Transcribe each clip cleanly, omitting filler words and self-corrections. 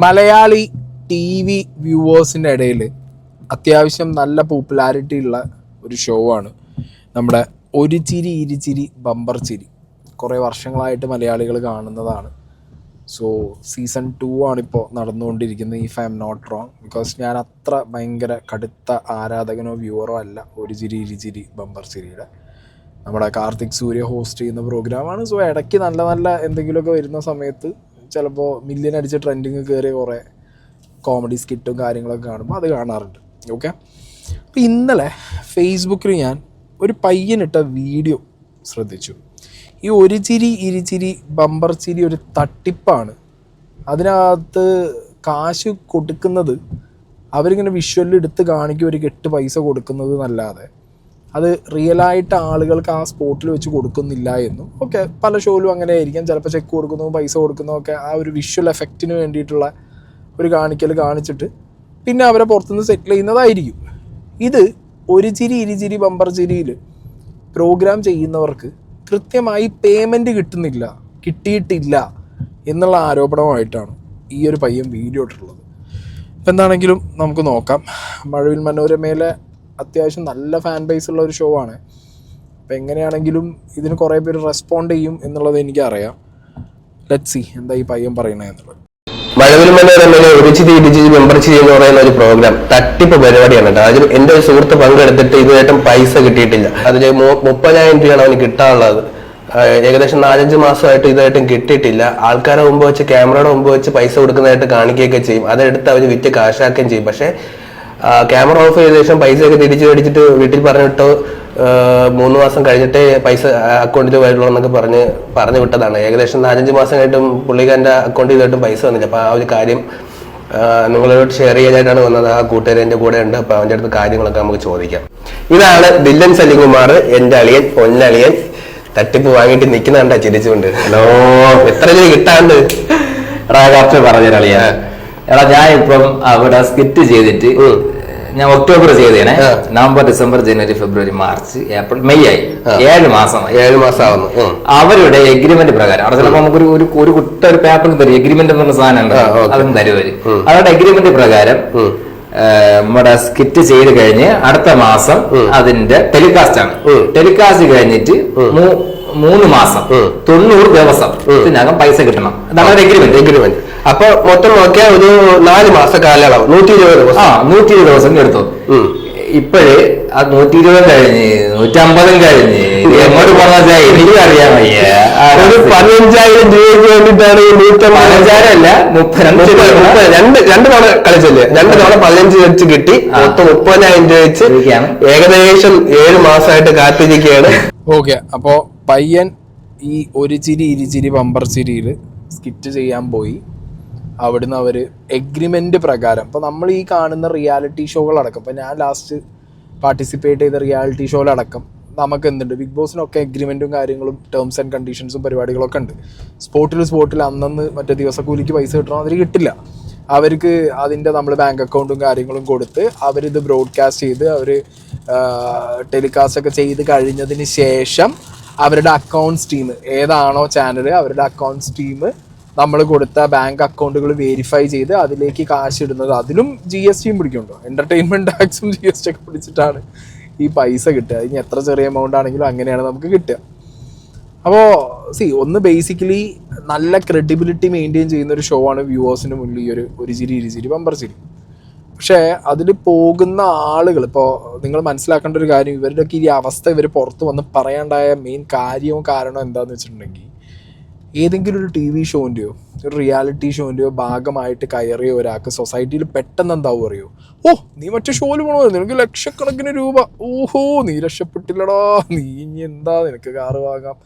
Malayali T V വ്യൂവേഴ്സിൻ്റെ ഇടയിൽ അത്യാവശ്യം നല്ല പോപ്പുലാരിറ്റി ഉള്ള ഒരു ഷോ ആണ് നമ്മുടെ ഒരു ചിരി ഇരുചിരി ബമ്പർ ചിരി. കുറേ വർഷങ്ങളായിട്ട് മലയാളികൾ കാണുന്നതാണ്. സോ സീസൺ 2 ആണിപ്പോൾ നടന്നുകൊണ്ടിരിക്കുന്നത്, if I am not wrong. Because ഞാൻ അത്ര ഭയങ്കര കടുത്ത ആരാധകനോ വ്യൂവറോ അല്ല ഒരു ചിരി ഇരുചിരി ബമ്പർ ചിരിയുടെ. നമ്മുടെ കാർത്തിക് സൂര്യ ഹോസ്റ്റ് ചെയ്യുന്ന പ്രോഗ്രാമാണ്. സോ ഇടയ്ക്ക് നല്ല നല്ല എന്തെങ്കിലുമൊക്കെ വരുന്ന സമയത്ത് ചിലപ്പോൾ മില്യൺ അടിച്ച് ട്രെൻഡിങ് കയറിയ കുറേ കോമഡി സ്കിറ്റും കാര്യങ്ങളൊക്കെ കാണുമ്പോൾ അത് കാണാറുണ്ട്. ഓക്കെ, അപ്പോൾ ഇന്നലെ ഫേസ്ബുക്കിൽ ഞാൻ ഒരു പയ്യനിട്ട വീഡിയോ ശ്രദ്ധിച്ചു. ഈ ഒരു ചിരി ഇരുചിരി ബമ്പർ ചിരി ഒരു തട്ടിപ്പാണ്. അതിനകത്ത് കാശ് കൊടുക്കുന്നത് അവരിങ്ങനെ വിഷ്വലിൽ എടുത്ത് കാണിക്കും, ഒരു 8 പൈസ കൊടുക്കുന്നത് എന്നല്ലാതെ അത് റിയലായിട്ട് ആളുകൾക്ക് ആ സ്പോട്ടിൽ വെച്ച് കൊടുക്കുന്നില്ല എന്നും. ഓക്കെ, പല ഷോയിലും അങ്ങനെ ആയിരിക്കാം. ചിലപ്പോൾ ചെക്ക് കൊടുക്കുന്നു, പൈസ കൊടുക്കുന്നതൊക്കെ ആ ഒരു വിഷ്വൽ എഫക്റ്റിന് വേണ്ടിയിട്ടുള്ള ഒരു കാണിക്കൽ കാണിച്ചിട്ട് പിന്നെ അവരെ പുറത്തുനിന്ന് സെറ്റിൽ ചെയ്യുന്നതായിരിക്കും. ഇത് ഒരു ചിരി ഇരുചിരി ബമ്പർ ചിരിയിൽ പ്രോഗ്രാം ചെയ്യുന്നവർക്ക് കൃത്യമായി പേയ്മെൻറ്റ് കിട്ടിയിട്ടില്ല എന്നുള്ള ആരോപണമായിട്ടാണ് ഈ ഒരു പയ്യൻ വീഡിയോ ഇട്ടിട്ടുള്ളത്. ഇപ്പം എന്താണെങ്കിലും നമുക്ക് നോക്കാം. മഴവിൽ മനോരമയിലെ അത്യാവശ്യം നല്ല ഫാൻ ബേസ് ഉള്ള ഒരു ഷോ ആണ്. അപ്പം എങ്ങനെയാണെങ്കിലും ഇതിന് കുറേ പേര് റെസ്പോണ്ട് ചെയ്യും എന്നുള്ളത് എനിക്കറിയാം. ലെറ്റ്സ് സീ എന്താ ഈ പയ്യൻ പറയണത് എന്നുള്ളത്. മഴവിൽ മനോരമയിലെ ഒരു ചിരി ഇരുചിരി ബമ്പർ ചിരി എന്ന് പറയുന്ന ഒരു പ്രോഗ്രാം തട്ടിപ്പ് പരിപാടിയാണ് കേട്ടോ. അതിൽ എൻ്റെ ഒരു സുഹൃത്ത് പങ്കെടുത്തിട്ട് ഇതുവരെയായിട്ടും പൈസ കിട്ടിയിട്ടില്ല. അതിൽ 30,000 രൂപയാണ് അവന് കിട്ടാനുള്ളത്. ഏകദേശം 4-5 മാസമായിട്ട് ഇതായിട്ടും കിട്ടിയിട്ടില്ല. ആൾക്കാരെ മുമ്പ് വെച്ച്, ക്യാമറയുടെ മുമ്പ് വെച്ച് പൈസ കൊടുക്കുന്നതായിട്ട് കാണിക്കുകയൊക്കെ ചെയ്യും. അതെടുത്ത് അവർ വിറ്റ് കാശാക്കുകയും ചെയ്യും. പക്ഷേ ക്യാമറ ഓഫ് ചെയ്ത ശേഷം പൈസയൊക്കെ തിരിച്ചു മേടിച്ചിട്ട് വീട്ടിൽ പറഞ്ഞിട്ട് 3 മാസം കഴിഞ്ഞിട്ടേ പൈസ അക്കൗണ്ടിൽ വരുള്ളൂ എന്നൊക്കെ പറഞ്ഞു വിട്ടതാണ്. ഏകദേശം 4-5 മാസം കഴിഞ്ഞിട്ടും പുള്ളിക്കാരൻ്റെ അക്കൗണ്ടിൽ ചെയ്തിട്ടും പൈസ വന്നില്ല. അപ്പോൾ ആ ഒരു കാര്യം നിങ്ങളോട് ഷെയർ ചെയ്യാനായിട്ടാണ് വന്നത്. ആ കൂട്ടുകാരൻ എൻ്റെ കൂടെ ഉണ്ട്. അപ്പോൾ അവൻ്റെ അടുത്ത് കാര്യങ്ങളൊക്കെ നമുക്ക് ചോദിക്കാം. ഇതാണ് ദില്ലൻ സലിംകുമാർ, എൻ്റെ അളിയൻ, പൊന്നളിയൻ. തട്ടിപ്പ് വാങ്ങിയിട്ട് നിൽക്കുന്ന കണ്ടാ ചിരിച്ചുകൊണ്ട്. ഹലോ, എത്ര രൂപ കിട്ടാണ്ട് പറഞ്ഞളിയ. എടാ, ഞാൻ ഇപ്പം അവിടെ സ്കിറ്റ് ചെയ്തിട്ട് ഞാൻ ഒക്ടോബർ ചെയ്തേനെ. നവംബർ, ഡിസംബർ, ജനുവരി, ഫെബ്രുവരി, മാർച്ച്, ഏപ്രിൽ, മെയ് ആയി. 7 മാസമാവുന്നു. അവരുടെ എഗ്രിമെന്റ് പ്രകാരം അവിടെ ചിലപ്പോൾ നമുക്കൊരു ഒരു കുട്ട ഒരു പേപ്പറിൽ തരും. എഗ്രിമെന്റ് എന്ന് പറഞ്ഞ സാധനം ഉണ്ട്, അതും തരുവര്. അവരുടെ എഗ്രിമെന്റ് പ്രകാരം നമ്മുടെ സ്കിറ്റ് ചെയ്ത് കഴിഞ്ഞ് അടുത്ത മാസം അതിന്റെ ടെലികാസ്റ്റ് ആണ്. ടെലികാസ്റ്റ് കഴിഞ്ഞിട്ട് 3 മാസം 90 ദിവസം ഇതിനകം പൈസ കിട്ടണം. അതാണ് എഗ്രിമെന്റ്. അപ്പൊ മൊത്തം നോക്കിയാൽ ഒരു 4 മാസ കാലയളവ് 120 ദിവസം. 120 ദിവസം എടുത്തു. ഇപ്പോഴേ ആ 120 കഴിഞ്ഞ് 150 കഴിഞ്ഞ് എങ്ങോട്ട് പോകാൻ എനിക്ക് അറിയാൻ വയ്യ. ഒരു 15,000 രൂപയ്ക്ക് വേണ്ടിയിട്ടാണ് 115,000 അല്ല 32 തവണ കളിച്ചല്ലേ. 2 തവണ 15 വെച്ച് കിട്ടി. മൊത്തം 30,000 രൂപ വെച്ച് ഏകദേശം 7 മാസമായിട്ട് കാത്തിരിക്കുകയാണ്. ഓക്കെ, അപ്പോൾ പയ്യൻ ഈ ഒരു ചിരി ഇരുചിരി ബമ്പർ ചിരിയിൽ സ്കിറ്റ് ചെയ്യാൻ പോയി. അവിടുന്ന് അവർ എഗ്രിമെൻ്റ് പ്രകാരം, ഇപ്പോൾ നമ്മൾ ഈ കാണുന്ന റിയാലിറ്റി ഷോകളടക്കം, ഇപ്പോൾ ഞാൻ ലാസ്റ്റ് പാർട്ടിസിപ്പേറ്റ് ചെയ്ത റിയാലിറ്റി ഷോയിലടക്കം നമുക്ക് എന്തുണ്ട്, ബിഗ് ബോസിനൊക്കെ എഗ്രിമെൻറ്റും കാര്യങ്ങളും ടേംസ് ആൻഡ് കണ്ടീഷൻസും പരിപാടികളൊക്കെ ഉണ്ട്. സ്പോട്ടിൽ അന്നന്ന് മറ്റേ ദിവസക്കൂലിക്ക് പൈസ കിട്ടണം, അതിൽ കിട്ടില്ല. അവർക്ക് അതിൻ്റെ നമ്മൾ ബാങ്ക് അക്കൗണ്ടും കാര്യങ്ങളും കൊടുത്ത് അവരിത് ബ്രോഡ്കാസ്റ്റ് ചെയ്ത് അവർ ടെലികാസ്റ്റൊക്കെ ചെയ്ത് കഴിഞ്ഞതിന് ശേഷം അവരുടെ അക്കൗണ്ട്സ് ടീം, ഏതാണോ ചാനൽ, അവരുടെ അക്കൗണ്ട്സ് ടീം നമ്മൾ കൊടുത്ത ബാങ്ക് അക്കൗണ്ടുകൾ വെരിഫൈ ചെയ്ത് അതിലേക്ക് കാശ് ഇടുന്നത്. അതിലും GST പിടിക്കുന്നുണ്ടോ, എൻ്റർടൈൻമെൻറ്റ് ടാക്സും GST ഒക്കെ പിടിച്ചിട്ടാണ് ഈ പൈസ കിട്ടുക. ഇനി എത്ര ചെറിയ എമൗണ്ട് ആണെങ്കിലും അങ്ങനെയാണ് നമുക്ക് കിട്ടുക. അപ്പോൾ ഒന്ന് ബേസിക്കലി നല്ല ക്രെഡിബിലിറ്റി മെയിൻറ്റെയിൻ ചെയ്യുന്ന ഒരു ഷോ ആണ് വ്യൂവേഴ്സിന് മുന്നിൽ ഈ ഒരു ചിരി ഇരുചിരി ബമ്പർ ചിരി. പക്ഷേ അതിൽ പോകുന്ന ആളുകൾ, ഇപ്പോൾ നിങ്ങൾ മനസ്സിലാക്കേണ്ട ഒരു കാര്യം, ഇവരുടെയൊക്കെ ഈ അവസ്ഥ ഇവർ പുറത്ത് വന്ന് പറയാണ്ടായ മെയിൻ കാര്യവും കാരണം എന്താണെന്ന് വെച്ചിട്ടുണ്ടെങ്കിൽ, ഏതെങ്കിലും ഒരു TV ഷോൻ്റെയോ ഒരു റിയാലിറ്റി ഷോൻ്റെയോ ഭാഗമായിട്ട് കയറിയ ഒരാൾക്ക് സൊസൈറ്റിയിൽ പെട്ടെന്ന് എന്താവും അറിയോ, ഓ നീ മറ്റേ ഷോയിൽ പോകണമായിരുന്നു, നിനക്ക് ലക്ഷക്കണക്കിന് രൂപ, ഓഹോ നീ രക്ഷപ്പെട്ടില്ലടാ, നീ ഇനി എന്താ, നിനക്ക് കാറ് വാങ്ങാം.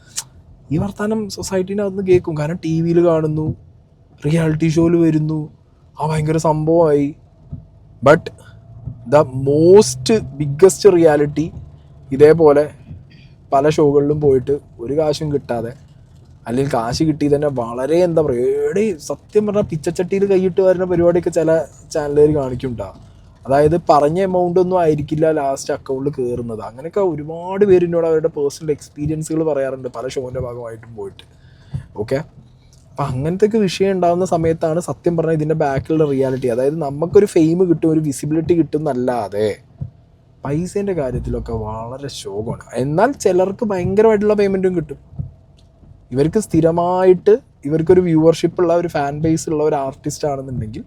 ഈ വർത്താനം സൊസൈറ്റീനകത്ത് കേൾക്കും. കാരണം TV കാണുന്നു, റിയാലിറ്റി ഷോയിൽ വരുന്നു, ആ ഭയങ്കര സംഭവമായി. But the most biggest reality ഇതേപോലെ പല ഷോകളിലും പോയിട്ട് ഒരു കാശും കിട്ടാതെ, അല്ലെങ്കിൽ കാശ് കിട്ടി തന്നെ വളരെ എന്താ പറയുക, സത്യം പറഞ്ഞാൽ പിച്ചച്ചട്ടിയിൽ കൈയിട്ട് വരുന്ന പരിപാടിയൊക്കെ ചില ചാനലുകാർ കാണിക്കുന്നുണ്ടാവും. അതായത് പറഞ്ഞ എമൗണ്ട് ഒന്നും ആയിരിക്കില്ല ലാസ്റ്റ് അക്കൗണ്ടിൽ കയറുന്നത്. അങ്ങനെയൊക്കെ ഒരുപാട് പേരിനോട് അവരുടെ പേഴ്സണൽ എക്സ്പീരിയൻസുകൾ പറയാറുണ്ട് പല ഷോൻ്റെ ഭാഗമായിട്ടും പോയിട്ട്. ഓക്കെ, അപ്പം അങ്ങനത്തെ ഒക്കെ വിഷയം ഉണ്ടാകുന്ന സമയത്താണ് സത്യം പറഞ്ഞാൽ ഇതിൻ്റെ ബാക്കിലുള്ള റിയാലിറ്റി, അതായത് നമുക്കൊരു ഫെയിം കിട്ടും, ഒരു വിസിബിലിറ്റി കിട്ടും എന്നല്ലാതെ പൈസേൻ്റെ കാര്യത്തിലൊക്കെ വളരെ ശോകമാണ്. എന്നാൽ ചിലർക്ക് ഭയങ്കരമായിട്ടുള്ള പേയ്മെൻറ്റും കിട്ടും. ഇവർക്ക് സ്ഥിരമായിട്ട് ഇവർക്കൊരു വ്യൂവർഷിപ്പ് ഉള്ള ഒരു ഫാൻ ബേസ് ഉള്ള ഒരു ആർട്ടിസ്റ്റ് ആണെന്നുണ്ടെങ്കിൽ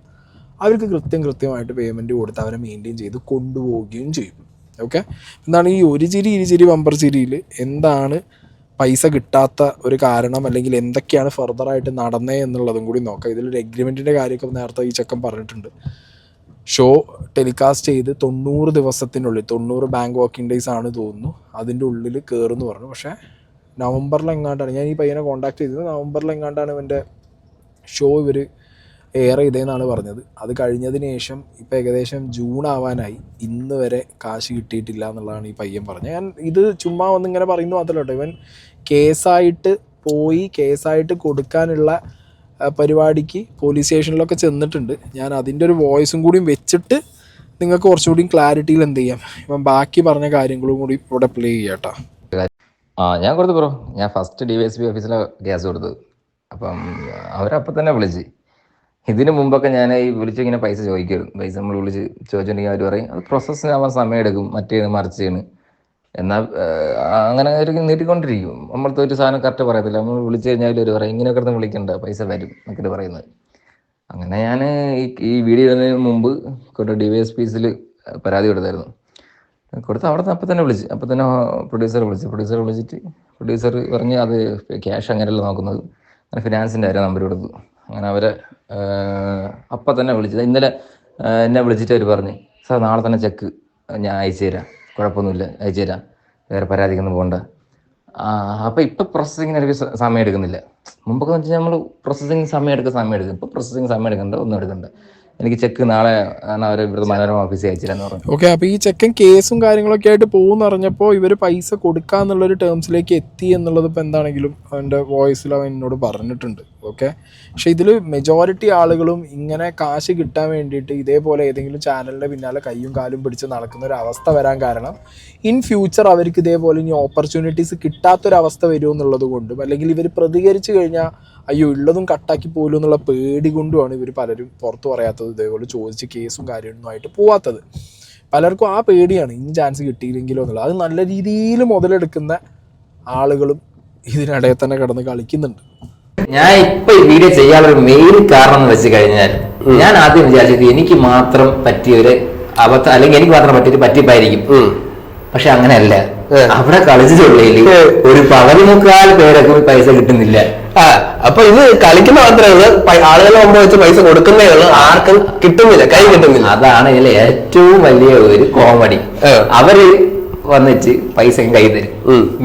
അവർക്ക് കൃത്യമായിട്ട് പേയ്മെൻറ്റ് കൊടുത്ത് അവരെ മെയിൻറ്റെയിൻ ചെയ്ത് കൊണ്ടുപോവുകയും ചെയ്യും. ഓക്കെ, എന്താണ് ഈ ഒരു ചിരി ഇരുചിരി ബമ്പർ ചിരിയിൽ എന്താണ് പൈസ കിട്ടാത്ത ഒരു കാരണം, അല്ലെങ്കിൽ എന്തൊക്കെയാണ് ഫർദറായിട്ട് നടന്നേ എന്നുള്ളതും കൂടി നോക്കാം. ഇതിലൊരു എഗ്രിമെൻറ്റിൻ്റെ കാര്യമൊക്കെ നേരത്തെ ഈ ചെക്കൻ പറഞ്ഞിട്ടുണ്ട്. ഷോ ടെലികാസ്റ്റ് ചെയ്ത് 90 ദിവസത്തിനുള്ളിൽ 90 ബാങ്ക് വർക്കിംഗ് ഡേയ്സ് ആണ് തോന്നുന്നു, അതിൻ്റെ ഉള്ളിൽ കയറുമെന്ന് പറഞ്ഞു. പക്ഷേ നവംബറിലെങ്ങാണ്ടാണ് ഞാൻ ഈ പയ്യനെ കോൺടാക്ട് ചെയ്തത്, നവംബറിലെങ്ങാണ്ടാണ് ഇവൻ്റെ ഷോ ഇവർ എയർ ചെയ്തതെന്നാണ് പറഞ്ഞത്. അത് കഴിഞ്ഞതിന് ശേഷം ഇപ്പോൾ ഏകദേശം ജൂൺ ആവാനായി, ഇന്ന് വരെ കാശ് കിട്ടിയിട്ടില്ല എന്നുള്ളതാണ് ഈ പയ്യൻ പറഞ്ഞത്. ഞാൻ ഇത് ചുമ്മാ വന്നിങ്ങനെ പറയുന്നു മാത്രമല്ല കേട്ടോ, ഇവൻ കേസായിട്ട് കൊടുക്കാനുള്ള പരിപാടിക്ക് പോലീസ് സ്റ്റേഷനിലൊക്കെ ചെന്നിട്ടുണ്ട്. ഞാൻ അതിൻ്റെ ഒരു വോയിസും കൂടി വെച്ചിട്ട് നിങ്ങൾക്ക് കുറച്ചുകൂടി ക്ലാരിറ്റിയിൽ എന്ത് ചെയ്യാം, ഇവൻ ബാക്കി പറഞ്ഞ കാര്യങ്ങളും കൂടി ഇവിടെ പ്ലേ ചെയ്യാം കേട്ടോ. ഞാൻ കൊടുത്തു ബ്രോ, ഞാൻ ഫസ്റ്റ് DYSP ഓഫീസിലെ കേസ് കൊടുത്തത്. അപ്പം അവരപ്പം തന്നെ വിളിച്ച്. ഇതിനു മുമ്പൊക്കെ ഞാൻ ഈ വിളിച്ചിങ്ങനെ പൈസ ചോദിക്കരുത്, പൈസ നമ്മൾ വിളിച്ച് ചോദിച്ചിട്ടുണ്ടെങ്കിൽ അവർ പറയും അത് പ്രോസസ്സിനാവാൻ സമയം എടുക്കും, മറ്റേന്ന് മറിച്ചാണ്, എന്നാൽ അങ്ങനെ ഒരു നീട്ടിക്കൊണ്ടിരിക്കും. നമ്മളത്തെ ഒരു സാധനം കറക്റ്റ് പറയത്തില്ല, നമ്മൾ വിളിച്ചു കഴിഞ്ഞാൽ ഒരു പറയും ഇങ്ങനെ കിടന്ന് വിളിക്കണ്ട, പൈസ വരും എന്നൊക്കെ പറയുന്നത്. അങ്ങനെ ഞാൻ ഈ വീഡിയോ ഇടുന്നതിന് മുമ്പ് DYSPസിൽ പരാതി കൊടുത്തായിരുന്നു. കൊടുത്ത് അവിടെ അപ്പം തന്നെ വിളിച്ച്, അപ്പം തന്നെ പ്രൊഡ്യൂസർ വിളിച്ചിട്ട് പ്രൊഡ്യൂസർ പറഞ്ഞ് അത് ക്യാഷ് അങ്ങനെയല്ല നോക്കുന്നത്, അങ്ങനെ ഫിനാൻസിൻ്റെ ആരോ നമ്പർ കൊടുത്തു. അങ്ങനെ അവരെ അപ്പം തന്നെ വിളിച്ചത്. ഇന്നലെ എന്നെ വിളിച്ചിട്ട് അവർ പറഞ്ഞ് സാർ നാളെ തന്നെ ചെക്ക് ഞാൻ അയച്ചു തരാം, കുഴപ്പമൊന്നുമില്ല അയച്ചു തരാം, വേറെ പരാതിക്കൊന്നും പോകണ്ട. അപ്പോൾ ഇപ്പം പ്രോസസ്സിങ്ങിന് എനിക്ക് സമയം എടുക്കുന്നില്ല. മുമ്പൊക്കെ എന്ന് വെച്ചാൽ നമ്മൾ പ്രോസസ്സിങ് സമയം എടുക്കും. ഇപ്പോൾ പ്രോസസ്സിങ് സമയം എടുക്കണ്ട, ഒന്നും എടുക്കണ്ട, എനിക്ക് ചെക്ക് നാളെ അവർ ഇവിടുത്തെ മനോരമ ഓഫീസിൽ അയച്ചില്ലെന്ന് പറഞ്ഞു. ഓക്കെ, അപ്പോൾ ഈ ചെക്കൻ കേസും കാര്യങ്ങളൊക്കെ ആയിട്ട് പോകുമെന്ന് അറിഞ്ഞപ്പോൾ ഇവർ പൈസ കൊടുക്കാന്നുള്ളൊരു ടേംസിലേക്ക് എത്തി എന്നുള്ളത് ഇപ്പോൾ എന്താണെങ്കിലും അവൻ്റെ വോയിസിൽ അവൻ എന്നോട് പറഞ്ഞിട്ടുണ്ട്. ഓക്കെ, പക്ഷേ ഇതിൽ മെജോറിറ്റി ആളുകളും ഇങ്ങനെ കാശ് കിട്ടാൻ വേണ്ടിയിട്ട് ഇതേപോലെ ഏതെങ്കിലും ചാനലിൻ്റെ പിന്നാലെ കയ്യും കാലും പിടിച്ച് നടക്കുന്ന ഒരു അവസ്ഥ വരാൻ കാരണം ഇൻ ഫ്യൂച്ചർ അവർക്ക് ഇതേപോലെ ഇനി ഓപ്പർച്യൂണിറ്റീസ് കിട്ടാത്തൊരവസ്ഥ വരുമെന്നുള്ളത് കൊണ്ടും, അല്ലെങ്കിൽ ഇവർ പ്രതികരിച്ചു കഴിഞ്ഞാൽ അയ്യോ ഉള്ളതും കട്ടാക്കി പോലും എന്നുള്ള പേടി കൊണ്ടുമാണ് ഇവർ പലരും പുറത്ത് പറയാത്തത്, ഇതേപോലെ ചോദിച്ച് കേസും കാര്യമൊന്നുമായിട്ട് പോവാത്തത്. പലർക്കും ആ പേടിയാണ് ഇനി ചാൻസ് കിട്ടിയില്ലെങ്കിലോ എന്നുള്ളത്. അത് നല്ല രീതിയിൽ മുതലെടുക്കുന്ന ആളുകളും ഇതിനിടയിൽ തന്നെ കിടന്ന് കളിക്കുന്നുണ്ട്. ഞാൻ ഇപ്പൊ ഈ വീഡിയോ ചെയ്യാനുള്ള മെയിൻ കാരണം എന്ന് വെച്ച് കഴിഞ്ഞാൽ, ഞാൻ ആദ്യം വിചാരിച്ചത് എനിക്ക് മാത്രം പറ്റിയൊരു അബദ്ധം, അല്ലെങ്കിൽ എനിക്ക് മാത്രം പറ്റിപ്പായിരിക്കും. പക്ഷെ അങ്ങനെയല്ല, അവിടെ കളിച്ചിട്ടുള്ളിൽ ഒരു 14 പേരൊക്കെ പൈസ കിട്ടുന്നില്ല. അപ്പൊ ഇത് കളിക്കുന്ന മാത്രമേ ഉള്ളൂ, ആളുകളെ മുമ്പ് വെച്ച് പൈസ കൊടുക്കുന്നേ ഉള്ളൂ, ആർക്കും കിട്ടുന്നില്ല, കൈ കിട്ടുന്നില്ല. അതാണ് ഇതിലെ ഏറ്റവും വലിയ ഒരു കോമഡി. അവര് വന്നിട്ട് പൈസ കൈ തരും.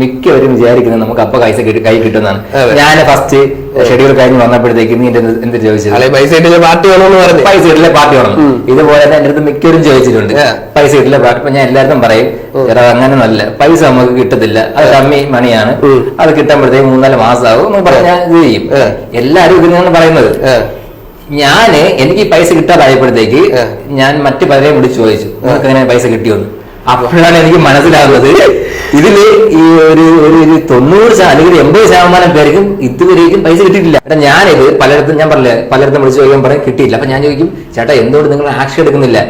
മിക്കവരും വിചാരിക്കുന്നത് നമുക്ക് അപ്പൊ പൈസ കൈ കിട്ടുന്നതാണ്. ഞാൻ ഫസ്റ്റ് ഷെഡ്യൂൾ കഴിഞ്ഞ് വന്നപ്പോഴത്തേക്ക് നീ എന്ത് ചോദിച്ചത്, പൈസ ഇട്ടില്ല പാർട്ടി വേണമെന്ന് പറഞ്ഞു. പൈസ ഇട്ടില്ല പാർട്ടി വേണം. ഇതുപോലെ തന്നെ എന്റെ അടുത്ത് മിക്കവരും ചോദിച്ചിട്ടുണ്ട് പൈസ ഇട്ടില്ല പാർട്ടി. അപ്പൊ ഞാൻ എല്ലാവർക്കും പറയും ചേട്ടാ അങ്ങനെ നല്ല പൈസ നമുക്ക് കിട്ടത്തില്ല, അത് കമ്മി മണിയാണ്, അത് കിട്ടുമ്പോഴത്തേക്ക് 3-4 മാസമാകും എന്ന് പറഞ്ഞാൽ ഇത് ചെയ്യും. എല്ലാരും ഇതിനാണ് പറയുന്നത്. എനിക്ക് പൈസ കിട്ടാതായപ്പോഴത്തേക്ക് ഞാൻ മറ്റു പലരെയും വിളിച്ച് ചോദിച്ചു നിങ്ങൾക്ക് എങ്ങനെ പൈസ കിട്ടിയോന്ന്. അപ്പോഴാണ് എനിക്ക് മനസ്സിലാകുന്നത് ഇതില് ഈ ഒരു 90 അല്ലെങ്കിൽ 80% പേർക്കും ഇതുവരേക്കും പൈസ കിട്ടിയിട്ടില്ല. ഞാനിത് പലയിടത്തും ഞാൻ പറഞ്ഞില്ല, പലയിടത്തും വിളിച്ചു ചോദിക്കാൻ പറയും കിട്ടിയില്ല. അപ്പൊ ഞാൻ ചോദിക്കും ചേട്ടാ എന്തുകൊണ്ട് നിങ്ങൾ ആക്ഷൻ എടുക്കുന്നില്ല,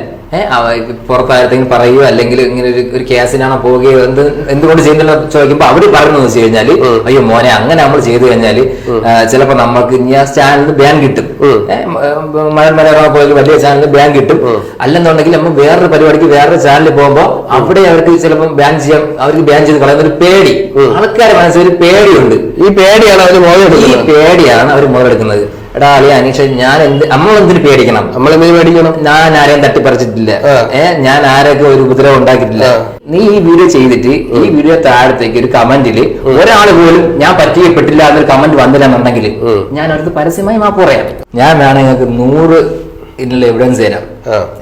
പുറത്തായിരത്തെങ്കിലും പറയുകയോ അല്ലെങ്കിൽ ഇങ്ങനെ ഒരു കേസിനാണോ പോവുകയോ എന്തുകൊണ്ട് ചെയ്യുന്നില്ല ചോദിക്കുമ്പോൾ അവർ പറയുന്നത് വെച്ച് കഴിഞ്ഞാല് അയ്യോ മോനെ അങ്ങനെ നമ്മൾ ചെയ്തു കഴിഞ്ഞാല് ചിലപ്പോ നമുക്ക് ചാനലിന് ബാൻ കിട്ടും, മനോരമ പോലെ വലിയ ചാനലിന് ബാൻ കിട്ടും. അല്ലെന്നുണ്ടെങ്കിൽ നമ്മൾ വേറൊരു പരിപാടിക്ക് വേറൊരു ചാനലിൽ പോകുമ്പോൾ അവിടെ അവർക്ക് ചിലപ്പോൾ ബാൻ ചെയ്ത് കളയുന്ന ഒരു പേടി, ആൾക്കാരുടെ മനസ്സിൽ ഒരു പേടിയുണ്ട്. ഈ പേടിയാണ് അവർ മുതലെടുക്കുന്നത്. എടാ അളിയ അനീഷ, നമ്മളെന്തിന് പേടിക്കണം, നമ്മളെന്തിന് പേടിക്കണം? ഞാൻ ആരെയും തട്ടിപ്പറിച്ചിട്ടില്ല, ഞാൻ ആരൊക്കെ ഒരു ഉപദ്രവം ഉണ്ടാക്കിയിട്ടില്ല. നീ ഈ വീഡിയോ ചെയ്തിട്ട് ഈ വീഡിയോ താഴത്തേക്ക് ഒരു കമന്റില് ഒരാൾ പോലും ഞാൻ പറ്റിയപ്പെട്ടില്ല എന്നൊരു കമന്റ് വന്നില്ലെന്നുണ്ടെങ്കിൽ ഞാൻ അടുത്ത് പരസ്യമായി മാപ്പ് പറയാം. ഞാൻ വേണമെങ്കിൽ നിങ്ങൾക്ക് 100 എവിഡൻസ് തരാം.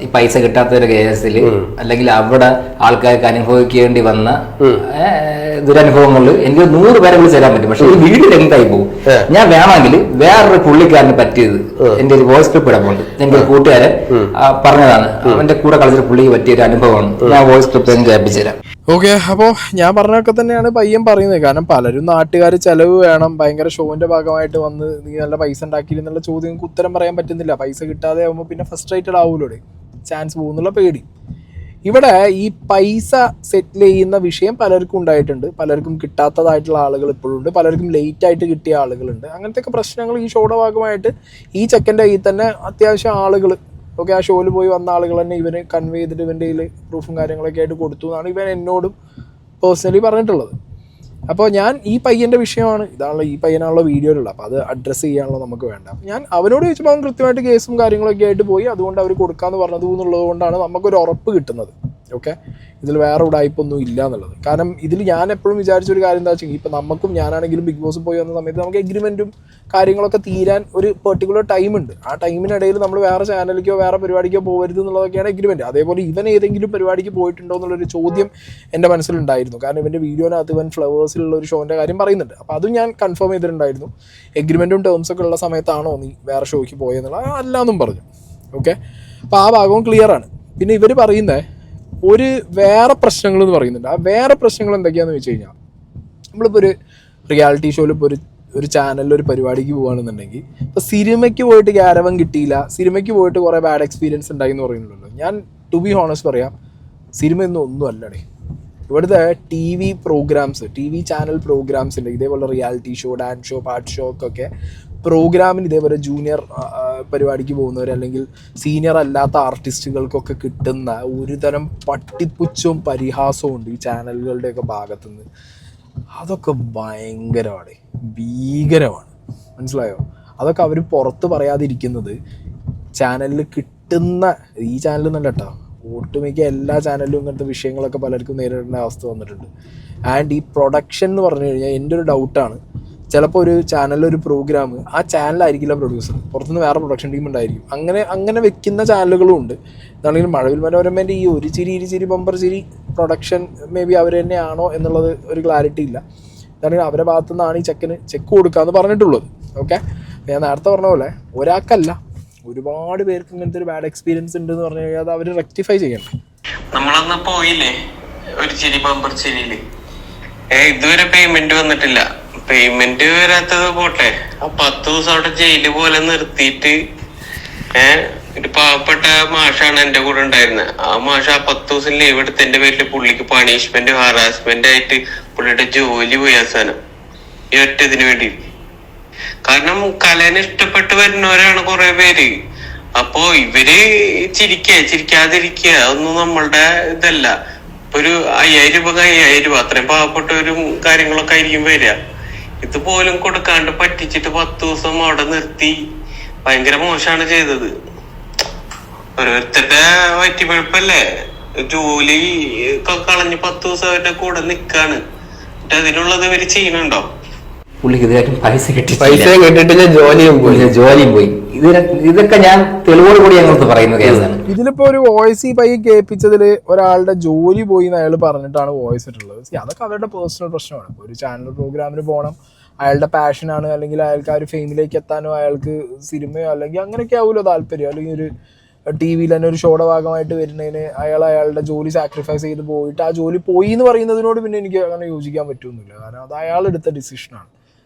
ഈ പൈസ കിട്ടാത്ത ഒരു കേസിൽ അല്ലെങ്കിൽ അവിടെ ആൾക്കാർക്ക് അനുഭവിക്കേണ്ടി വന്ന ദുരനുഭവങ്ങളിൽ എനിക്ക് 100 പേരെ വിളിച്ച് തരാൻ പറ്റും. പക്ഷെ ഈ വീഡിയോ എന്തായി പോകും. ഞാൻ വേണമെങ്കിൽ വേറൊരു പുള്ളിക്കാരന് പറ്റിയത് എന്റെ ഒരു വോയിസ് ക്ലിപ്പ് ഇടമുണ്ട്. എന്റെ ഒരു കൂട്ടുകാരൻ പറഞ്ഞതാണ്, അവന്റെ കൂടെ കളിച്ച പുള്ളിക്ക് പറ്റിയ ഒരു അനുഭവമാണ്. ഞാൻ വോയിസ് ക്ലിപ്പ് എനിക്ക് കേൾപ്പിച്ചു തരാം. ഓക്കെ, അപ്പോൾ ഞാൻ പറഞ്ഞൊക്കെ തന്നെയാണ് പയ്യൻ പറയുന്നത്. കാരണം പലരും നാട്ടുകാർ ചെലവ് വേണം, ഭയങ്കര ഷോന്റെ ഭാഗമായിട്ട് വന്ന് നീ നല്ല പൈസ ഉണ്ടാക്കിയിരുന്നുള്ള ചോദ്യങ്ങൾക്ക് ഉത്തരം പറയാൻ പറ്റുന്നില്ല. പൈസ കിട്ടാതെ ആകുമ്പോൾ പിന്നെ ഫ്രസ്ട്രേറ്റഡ് ആവൂലോടെ, ചാൻസ് പോകുന്നുള്ള പേടി. ഇവിടെ ഈ പൈസ സെറ്റിൽ ചെയ്യുന്ന വിഷയം പലർക്കും ഉണ്ടായിട്ടുണ്ട്. പലർക്കും കിട്ടാത്തതായിട്ടുള്ള ആളുകൾ ഇപ്പോഴും ഉണ്ട്, പലർക്കും ലേറ്റ് ആയിട്ട് കിട്ടിയ ആളുകളുണ്ട്. അങ്ങനത്തെ പ്രശ്നങ്ങൾ ഈ ഷോയുടെ ഭാഗമായിട്ട് ഈ ചെക്കൻ്റെ കയ്യിൽ തന്നെ അത്യാവശ്യം ആളുകൾ ഓക്കെ, ആ ഷോയിൽ പോയി വന്ന ആളുകൾ തന്നെ ഇവന് കൺവേ ചെയ്തിട്ട് ഇവൻ്റെ കയ്യിൽ പ്രൂഫും കാര്യങ്ങളൊക്കെ ആയിട്ട് കൊടുത്തു എന്നാണ് ഇവൻ എന്നോടും പേഴ്സണലി പറഞ്ഞിട്ടുള്ളത്. അപ്പോൾ ഞാൻ ഈ പയ്യൻ്റെ വിഷയമാണ്, ഇതാണല്ലോ ഈ പയ്യനാണല്ലോ വീഡിയോയിലുള്ളത്, അപ്പോൾ അത് അഡ്രസ്സ് ചെയ്യാനുള്ള നമുക്ക് വേണ്ട. ഞാൻ അവനോട് ചോദിച്ചപ്പോൾ അവൻ കൃത്യമായിട്ട് കേസും കാര്യങ്ങളൊക്കെ ആയിട്ട് പോയി. അതുകൊണ്ട് അവർ കൊടുക്കാമെന്ന് പറഞ്ഞത് എന്നുള്ളത് കൊണ്ടാണ് നമുക്കൊരു ഉറപ്പ് കിട്ടുന്നത്. ഓക്കെ, ഇതിൽ വേറെ ഉടായ്പൊന്നും ഇല്ല എന്നുള്ളത്. കാരണം ഇതിൽ ഞാൻ എപ്പോഴും വിചാരിച്ചൊരു കാര്യം എന്താ വെച്ചാൽ, ഇപ്പം നമുക്കും ഞാനാണെങ്കിലും ബിഗ് ബോസ് പോയി വന്ന സമയത്ത് നമുക്ക് എഗ്രിമെൻറ്റും കാര്യങ്ങളൊക്കെ തീരാൻ ഒരു പെർട്ടിക്കുലർ ടൈം ഉണ്ട്. ആ ടൈമിനിടയിൽ നമ്മൾ വേറെ ചാനലിലേക്കോ വേറെ പരിപാടിക്കോ പോകരുത് എന്നുള്ളതൊക്കെയാണ് എഗ്രിമെൻറ്റ്. അതേപോലെ ഇവൻ ഏതെങ്കിലും പരിപാടിക്ക് പോയിട്ടുണ്ടോ എന്നുള്ളൊരു ചോദ്യം എൻ്റെ മനസ്സിലുണ്ടായിരുന്നു. കാരണം ഇവൻ്റെ വീഡിയോനകത്ത് ഇവൻ ഫ്ലവേഴ്സിലുള്ള ഒരു ഷോൻ്റെ കാര്യം പറയുന്നുണ്ട്. അപ്പോൾ അതും ഞാൻ കൺഫേം ചെയ്തിട്ടുണ്ടായിരുന്നു. എഗ്രിമെൻറ്റും ടേംസൊക്കെ ഉള്ള സമയത്താണോ നീ വേറെ ഷോയ്ക്ക് പോയെന്നുള്ള അല്ലാന്നും പറഞ്ഞു. ഓക്കെ, അപ്പോൾ ആ ഭാഗവും ക്ലിയറാണ്. പിന്നെ ഇവർ പറയുന്നത് ഒരു വേറെ പ്രശ്നങ്ങൾ എന്ന് പറയുന്നുണ്ട്. ആ വേറെ പ്രശ്നങ്ങൾ എന്തൊക്കെയാണെന്ന് വെച്ച് കഴിഞ്ഞാൽ, നമ്മളിപ്പോൾ ഒരു റിയാലിറ്റി ഷോയിൽ ഇപ്പോൾ ഒരു ചാനലിൽ ഒരു പരിപാടിക്ക് പോകുകയാണെന്നുണ്ടെങ്കിൽ, ഇപ്പോൾ സിനിമയ്ക്ക് പോയിട്ട് ക്യാരവൻ കിട്ടിയില്ല, സിനിമയ്ക്ക് പോയിട്ട് കുറേ ബാഡ് എക്സ്പീരിയൻസ് ഉണ്ടായി എന്ന് പറയുന്നുള്ളൂ. ഞാൻ ടു ബി ഹോണസ്റ്റ് പറയാം, സിനിമയൊന്നും ഒന്നും അല്ലടേ. ഇവിടുത്തെ T V programmes, T V channel പ്രോഗ്രാംസിൻ്റെ ഇതേപോലെ റിയാലിറ്റി ഷോ, ഡാൻസ് ഷോ, പാട്ട് ഷോ ഒക്കെ പ്രോഗ്രാമിന് ഇതേപോലെ ജൂനിയർ പരിപാടിക്ക് പോകുന്നവർ അല്ലെങ്കിൽ സീനിയർ അല്ലാത്ത ആർട്ടിസ്റ്റുകൾക്കൊക്കെ കിട്ടുന്ന ഒരു തരം പട്ടിപ്പുച്ഛവും പരിഹാസവും ഉണ്ട് ഈ ചാനലുകളുടെയൊക്കെ ഭാഗത്തുനിന്ന്. അതൊക്കെ ഭയങ്കരമാണ്, ഭീകരമാണ്. മനസ്സിലായോ? അതൊക്കെ അവർ പുറത്ത് പറയാതിരിക്കുന്നത് ചാനലിൽ കിട്ടുന്ന, ഈ ചാനലിൽ നിന്നല്ല കേട്ടോ, ഒട്ടുമിക്ക എല്ലാ ചാനലിലും ഇങ്ങനത്തെ വിഷയങ്ങളൊക്കെ പലർക്കും നേരിടേണ്ട അവസ്ഥ വന്നിട്ടുണ്ട്. ആൻഡ് ഈ പ്രൊഡക്ഷൻ എന്ന് പറഞ്ഞു കഴിഞ്ഞാൽ എൻ്റെ ഒരു ഡൗട്ടാണ്, ചിലപ്പോൾ ഒരു ചാനലിലൊരു പ്രോഗ്രാം ആ ചാനലായിരിക്കില്ല പ്രൊഡ്യൂസർ, പുറത്തുനിന്ന് വേറെ പ്രൊഡക്ഷൻ ടീം ഉണ്ടായിരിക്കും. അങ്ങനെ വെക്കുന്ന ചാനലുകളും ഉണ്ട്. ഇതാണെങ്കിൽ മഴവിൽ മനോരമേൻ്റെ ഈ ഒരു ചിരി ഇരുചിരി ബമ്പർ ചിരി പ്രൊഡക്ഷൻ മേ ബി അവർ തന്നെയാണോ എന്നുള്ളത് ഒരു ക്ലാരിറ്റി ഇല്ല. ഇതാണെങ്കിൽ അവരുടെ ഭാഗത്തു നിന്നാണ് ഈ ചെക്ക് കൊടുക്കാമെന്ന് പറഞ്ഞിട്ടുള്ളത്. ഓക്കെ, ഞാൻ നേരത്തെ പറഞ്ഞ പോലെ ഒരാൾക്കല്ല ഒരുപാട് പേർക്ക് ഇങ്ങനത്തെ ഒരു ബാഡ് എക്സ്പീരിയൻസ് ഉണ്ടെന്ന് പറഞ്ഞു കഴിഞ്ഞാൽ അത് അവർ റെക്ടിഫൈ ചെയ്യണം. നമ്മളന്ന് പോയില്ലേ ഒരു ചിരി ബമ്പർ ചിരിയില്, ഇതുവരെ പേയ്മെന്റ് വന്നിട്ടില്ല. പേയ്മെന്റ് വരാത്തത് പോട്ടെ, ആ 10 ദിവസം അവിടെ ജയില് പോലെ നിർത്തിയിട്ട് ഒരു പാവപ്പെട്ട മാഷാണ് എന്റെ കൂടെ ഉണ്ടായിരുന്നത്. ആ മാഷ് ആ 10 ദിവസം ലീവ് എടുത്തതിന്റെ പേരിൽ പുള്ളിക്ക് പണിഷ്മെന്റ് ഹറാസ്മെന്റ് ആയിട്ട് പുള്ളിയുടെ ജോലി പോയി അവസാനം ഈ ഒറ്റ ഇതിനു വേണ്ടി. കാരണം കലേനെ ഇഷ്ടപ്പെട്ട് വരുന്നവരാണ് കുറെ പേര്. അപ്പോ ഇവര് ചിരിക്കാതിരിക്കുക അതൊന്നും നമ്മളുടെ ഇതല്ല. ഇപ്പൊ ഒരു 5000 രൂപ 5000 രൂപ അത്രയും പാവപ്പെട്ടവരും കാര്യങ്ങളൊക്കെ ആയിരിക്കും വരിക. ഇതുപോലും കൊടുക്കാണ്ട് പറ്റിച്ചിട്ട് 10 ദിവസം അവിടെ നിർത്തി. ഭയങ്കര മോശമാണ് ചെയ്തത്. ഓരോരുത്തരുടെ വയറ്റിപ്പഴപ്പല്ലേ, ജോലി കളഞ്ഞ് 10 ദിവസം അവരുടെ കൂടെ നിക്കാണ്. എന്നിട്ട് അതിനുള്ളത് ഇവര് ചെയ്യണുണ്ടോ? പുള്ളിക്ക് ഇതിലായിട്ടും പൈസ കിട്ടിയിട്ടില്ല, ജോലിയും പോയി. ഇതൊക്കെ ഞാൻ തെളിവോട് കൂടി ഞങ്ങൾക്ക് പറയുന്ന കേസാണ്. ഇതിലിപ്പോ ഒരു വോയിസ് ഈ പയ്യെ കേൾപ്പിച്ചതിൽ ഒരാളുടെ ജോലി പോയി എന്ന് അയാൾ പറഞ്ഞിട്ടാണ് വോയിസ് ഇട്ടുള്ളത്. അതൊക്കെ അവരുടെ പേഴ്സണൽ പ്രശ്നമാണ്. ഒരു ചാനൽ പ്രോഗ്രാമിന് പോകണം, അയാളുടെ പാഷനാണ്, അല്ലെങ്കിൽ അയാൾക്ക് ആ ഒരു ഫെയിമിലേക്ക് എത്താനോ അയാൾക്ക് സിനിമയോ അല്ലെങ്കിൽ അങ്ങനെയൊക്കെ ആവുമല്ലോ താല്പര്യം, അല്ലെങ്കിൽ ഒരു ടി വിയിൽ തന്നെ ഒരു ഷോയുടെ ഭാഗമായിട്ട് വരുന്നതിന് അയാളുടെ ജോലി സാക്രിഫൈസ് ചെയ്ത് പോയിട്ട് ആ ജോലി പോയി എന്ന് പറയുന്നതിനോട് പിന്നെ എനിക്ക് അങ്ങനെ യോജിക്കാൻ പറ്റുമെന്നില്ല. കാരണം അത് അയാളെടുത്ത ഡിസിഷനാണ്.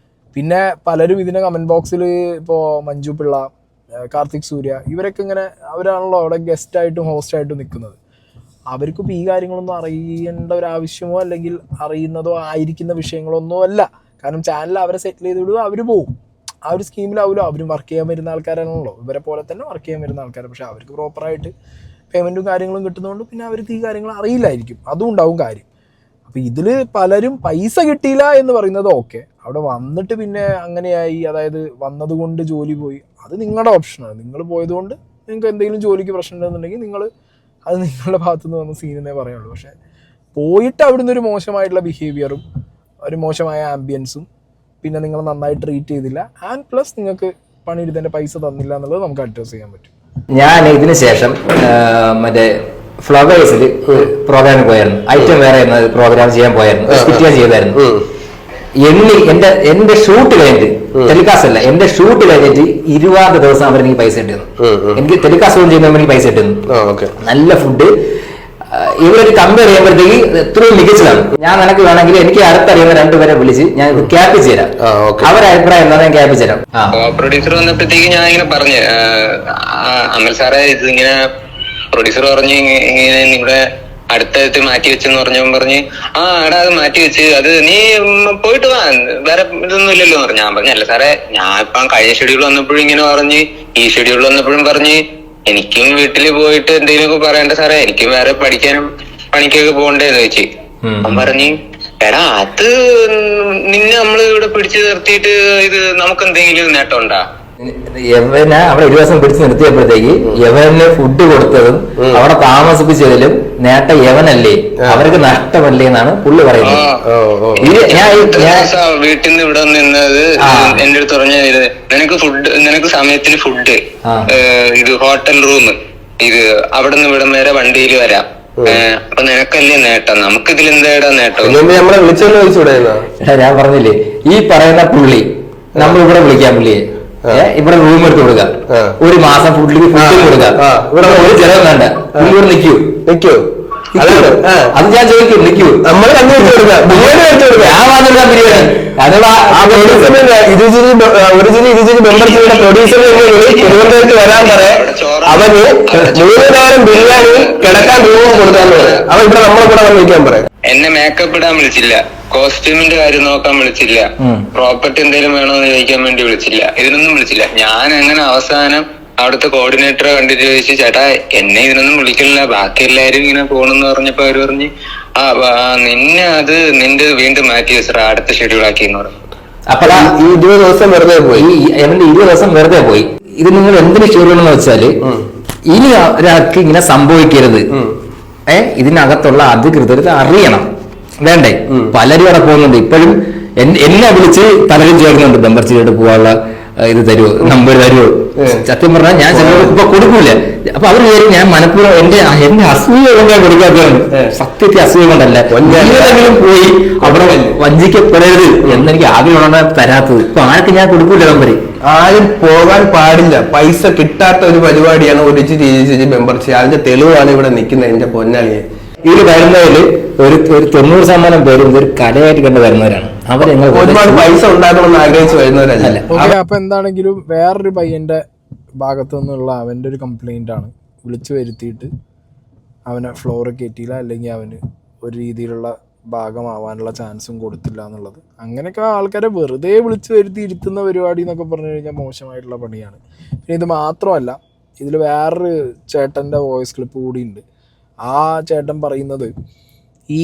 പിന്നെ പലരും ഇതിൻ്റെ കമൻറ്റ് ബോക്സിൽ ഇപ്പോൾ മഞ്ജു പിള്ള, കാർത്തിക് സൂര്യ ഇവരൊക്കെ ഇങ്ങനെ അവരാണല്ലോ അവിടെ ഗസ്റ്റായിട്ടും ഹോസ്റ്റായിട്ടും നിൽക്കുന്നത്. അവർക്കിപ്പോൾ ഈ കാര്യങ്ങളൊന്നും അറിയേണ്ട ഒരു ആവശ്യമോ അല്ലെങ്കിൽ അറിയുന്നതോ ആയിരിക്കുന്ന വിഷയങ്ങളൊന്നും അല്ല. കാരണം ചാനൽ അവരെ സെറ്റിൽ ചെയ്ത് വിടുക, അവർ പോവും. ആ ഒരു സ്കീമിലാവുമല്ലോ അവരും വർക്ക് ചെയ്യാൻ വരുന്ന ആൾക്കാരാണല്ലോ, ഇവരെ പോലെ തന്നെ വർക്ക് ചെയ്യാൻ വരുന്ന ആൾക്കാർ. പക്ഷെ അവർക്ക് പ്രോപ്പറായിട്ട് പേയ്മെൻറ്റും കാര്യങ്ങളും കിട്ടുന്നതുകൊണ്ട് പിന്നെ അവർക്ക് ഈ കാര്യങ്ങൾ അറിയില്ലായിരിക്കും, അതും ഉണ്ടാവും കാര്യം. അപ്പോൾ ഇതിൽ പലരും പൈസ കിട്ടിയില്ല എന്ന് പറയുന്നത് ഓക്കെ, അവിടെ വന്നിട്ട് പിന്നെ അങ്ങനെയായി, അതായത് വന്നതുകൊണ്ട് ജോലി പോയി, അത് നിങ്ങളുടെ ഓപ്ഷനാണ്. നിങ്ങൾ പോയതുകൊണ്ട് നിങ്ങൾക്ക് എന്തെങ്കിലും ജോലിക്ക് പ്രശ്നം ഉണ്ടെന്നുണ്ടെങ്കിൽ അത് നിങ്ങളുടെ ഭാഗത്തുനിന്ന് വന്ന സീനെന്നേ പറയുള്ളൂ. പക്ഷേ പോയിട്ട് അവിടുന്ന് ഒരു മോശമായിട്ടുള്ള ബിഹേവിയറും ഒരു മോശമായ ആംബിയൻസും പിന്നെ നിങ്ങൾ നന്നായി ട്രീറ്റ് ചെയ്തില്ല, ആൻഡ് പ്ലസ് നിങ്ങൾക്ക് പണിയെടുത്തതിൻ്റെ പൈസ തന്നില്ല എന്നുള്ളത് നമുക്ക് അഡ്രസ്സ് ചെയ്യാൻ പറ്റും. ഞാൻ ഇതിന് ശേഷം മറ്റേ ഫ്ലവേഴ്സിൽ പ്രോഗ്രാമിൽ പോയായിരുന്നു. ഐറ്റം വേറെ പ്രോഗ്രാം ചെയ്യാൻ പോയായിരുന്നു, സ്കിറ്റ് ചെയ്തായിരുന്നു. എന്റെ ഷൂട്ട് കഴിഞ്ഞിട്ട് ടെലികാസ്റ്റ് അല്ല, എന്റെ ഷൂട്ട് കഴിഞ്ഞിട്ട് 20 ദിവസം അവരെനിക്ക് പൈസ കിട്ടുന്നു. എനിക്ക് ടെലികാസ്റ്റ് ഓൺ ചെയ്യുമ്പോൾ എനിക്ക് പൈസ കിട്ടുന്നു. നല്ല ഫുഡ്. ഇവരൊരു കമ്പയർ ചെയ്യുമ്പോഴത്തേക്ക് എത്രയും മികച്ചതാണ്. ഞാൻ നിനക്ക് വേണമെങ്കിൽ എനിക്ക് അടുത്തറിയുന്ന 2 പേരെ വിളിച്ച് ഞാൻ ഇത് ക്യാപ്പിച്ച് തരാം. അവരുടെ അഭിപ്രായം എന്താണ്, ഞാൻ ക്യാപ്പിച്ച് തരാം. പ്രൊഡ്യൂസർ വന്നപ്പോഴത്തേക്ക് ഞാൻ ഇങ്ങനെ പറഞ്ഞു, അമൽ സാറേ ഇത് ഇങ്ങനെ പ്രൊഡ്യൂസർ പറഞ്ഞു ഇങ്ങനെ ഇവിടെ അടുത്തടുത്ത് മാറ്റി വെച്ചെന്ന് പറഞ്ഞ് എടാ അത് മാറ്റി വെച്ച് അത് നീ പോയിട്ട് വാ, വേറെ ഇതൊന്നും ഇല്ലല്ലോ എന്ന് പറഞ്ഞു. ഞാൻ പറഞ്ഞു അല്ല സാറേ, ഞാൻ ഇപ്പം കഴിഞ്ഞ ഷെഡ്യൂൾ വന്നപ്പോഴും ഇങ്ങനെ പറഞ്ഞ്, ഈ ഷെഡ്യൂൾ വന്നപ്പോഴും പറഞ്ഞ് എനിക്കും വീട്ടിൽ പോയിട്ട് എന്തെങ്കിലുമൊക്കെ പറയണ്ട സാറേ, എനിക്കും വേറെ പഠിക്കാനും പണിക്കൊക്കെ പോകണ്ടേന്ന് ചോദിച്ചു. അവൻ പറഞ്ഞ് എടാ അത് നിന്നെ നമ്മള് ഇവിടെ പിടിച്ചു നിർത്തിയിട്ട് ഇത് നമുക്ക് എന്തെങ്കിലും നേട്ടം ഉണ്ടാ? യവനെ അവിടെ 1 ദിവസം പിടിച്ചു നിർത്തിയപ്പോഴത്തേക്ക് യവന് ഫുഡ് കൊടുത്തതും അവിടെ താമസിപ്പിച്ചതിലും നേട്ടം യവനല്ലേ, അവർക്ക് നഷ്ടമല്ലേ എന്നാണ് പുള്ളി പറയുന്നത്. വീട്ടിൽ നിന്ന് ഇവിടെ നിന്നത് എന്റെ അടുത്ത് പറഞ്ഞ നിനക്ക് സമയത്തിന് ഫുഡ്, ഇത് ഹോട്ടൽ റൂം, ഇത് അവിടെ നിന്ന് ഇവിടം വരെ വണ്ടിയിൽ വരാം, അപ്പൊ നിനക്കല്ലേ നേട്ടം, നമുക്ക് ഇതിൽ എന്താ നേട്ടം? ഞാൻ പറഞ്ഞില്ലേ, ഈ പറയുന്ന പുള്ളി നമ്മൾ ഇവിടെ വിളിക്കാം പുള്ളിയെ, ഇവിടെ റൂം എടുത്ത് കൊടുക്കാം, 1 മാസം ഫുഡ് കൊടുക്കാം, ഇവിടെ ഒരു ചെലവ് വേണ്ട, പുള്ളി ഇവിടെ നിൽക്കൂ. അത് ഞാൻ ചോദിക്കും, നിൽക്കൂ, നമ്മൾ കണ്ടുപിടിച്ചു കൊടുക്കാം, ബിരിയാണി വെച്ചു കൊടുക്കാം, ഞാൻ മാത്രം ബിരിയാണി. തിരുവനന്തപുരത്ത് വരാൻ പറയാം, അവന് 3 നേരം ബിരിയാണി കിടക്കാൻ രൂപം കൊടുക്കാന്ന് പറയാം. അവൻ ഇവിടെ നമ്മളെ കൂടെ വന്നിരിക്കാൻ പറയാം. എന്നെ മേക്കപ്പ് ഇടാൻ വിളിച്ചില്ല, കോസ്റ്റ്യൂമിന്റെ കാര്യം നോക്കാൻ വിളിച്ചില്ല, പ്രോപ്പർട്ടി എന്തെങ്കിലും വേണോന്ന് ചോദിക്കാൻ വേണ്ടി വിളിച്ചില്ല, ഇതിനൊന്നും വിളിച്ചില്ല. ഞാൻ അങ്ങനെ അവസാനം അവിടുത്തെ കോർഡിനേറ്ററെ കണ്ടിട്ട് ചോദിച്ചു, ചേട്ടാ എന്നെ ഇതിനൊന്നും വിളിക്കില്ല, ബാക്കി എല്ലാരും ഇങ്ങനെ പോണെന്ന് പറഞ്ഞപ്പോ അവര് പറഞ്ഞ് നിന്റെ വീണ്ടും മാറ്റി വെച്ചാ അടുത്ത ഷെഡ്യൂൾ ആക്കിയെന്ന് പറഞ്ഞു. അപ്പോൾ ഈ 20 ദിവസം വെറുതെ പോയി, എവന്റെ 20 ദിവസം വെറുതെ പോയി. ഇത് നിങ്ങൾ എന്തിനു ഷെഡ്യൂളെന്ന് വെച്ചാല് ഇനി ഒരാൾക്ക് ഇങ്ങനെ സംഭവിക്കരുത്, ഇതിനകത്തുള്ള അധികൃതർ അറിയണം, വേണ്ടേ? പലരും അവിടെ പോകുന്നുണ്ട് ഇപ്പോഴും. എന്നെ വിളിച്ച് പലരും ചേർന്നുണ്ട്, മെമ്പർഷിപ്പ് പോകാനുള്ള ഇത് തരുമോ, നമ്പർ തരുമോ? സത്യം പറഞ്ഞാൽ ഞാൻ ചിലപ്പോൾ ഇപ്പൊ കൊടുക്കൂല. അപ്പൊ അവർ കയറി ഞാൻ മനഃപൂർവ്വം എന്റെ അസൂയ കൊണ്ടാണ് കൊടുക്കാത്തതാണ്, സത്യത്തെ അസൂയ കൊണ്ടല്ല. എന്തെങ്കിലും പോയി അവിടെ വഞ്ചിക്കപ്പെടരുത് എന്നെനിക്ക് ആഗ്രഹമുള്ള തരാത്തത്. ഇപ്പൊ ആർക്ക് ഞാൻ കൊടുക്കൂല നമ്പർ. ആരും പോകാൻ പാടില്ല. പൈസ കിട്ടാത്ത ഒരു പരിപാടിയാണ് ഒരിച്ചിരി മെമ്പർഷിപ്പ്. അതിന്റെ തെളിവാണ് ഇവിടെ നിൽക്കുന്നത് എന്റെ പൊന്നാളിയെ. ഇതിൽ വരുന്നതിൽ ഒരു 90% പേരും ഇതൊരു കലയായിട്ട് കണ്ട് വരുന്നവരാണ്. അവർ ഒരുപാട് പൈസ ഉണ്ടാക്കണമെന്ന് ആഗ്രഹിച്ച് വരുന്നവരല്ല. അപ്പൊ എന്താണെങ്കിലും വേറൊരു പയ്യന്റെ ഭാഗത്തു നിന്നുള്ള അവന്റെ ഒരു കംപ്ലൈന്റ് ആണ്, വിളിച്ചു വരുത്തിയിട്ട് അവനെ ഫ്ലോർ കയറ്റിയില്ല, അല്ലെങ്കിൽ അവന് ഒരു രീതിയിലുള്ള ഭാഗമാവാനുള്ള ചാൻസും കൊടുത്തില്ല എന്നുള്ളത്. അങ്ങനെയൊക്കെ ആൾക്കാരെ വെറുതെ വിളിച്ചു വരുത്തി ഇരുത്തുന്ന പരിപാടി എന്നൊക്കെ പറഞ്ഞു കഴിഞ്ഞാൽ മോശമായിട്ടുള്ള പണിയാണ്. പിന്നെ ഇത് മാത്രമല്ല, ഇതിൽ വേറൊരു ചേട്ടൻ്റെ വോയിസ് ക്ലിപ്പ് കൂടിയുണ്ട്. ആ ചേട്ടൻ പറയുന്നത് ഈ